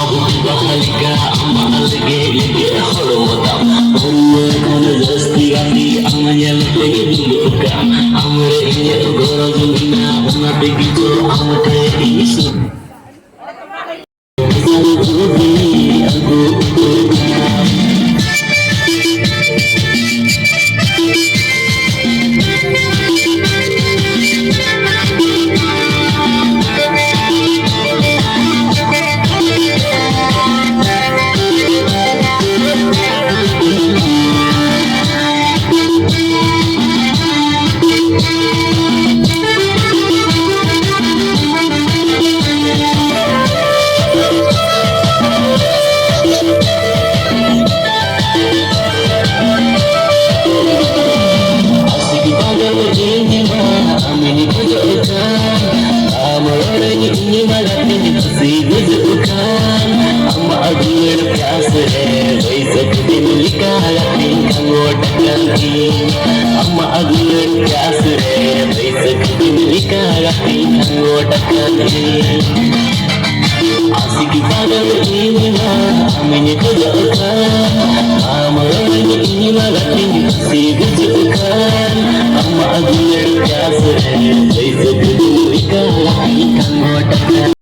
Bahalika amalge lege hormotam Umur kono jasti gati amanyal tege duluka Amre inye goro jumina unate gitu amate isu Asik pada ini mah, aminya kerjakan. Amalannya ini malah tinggi si kerjakan. Amma agulir kasih, saya sekedar ikan, ikan godakan.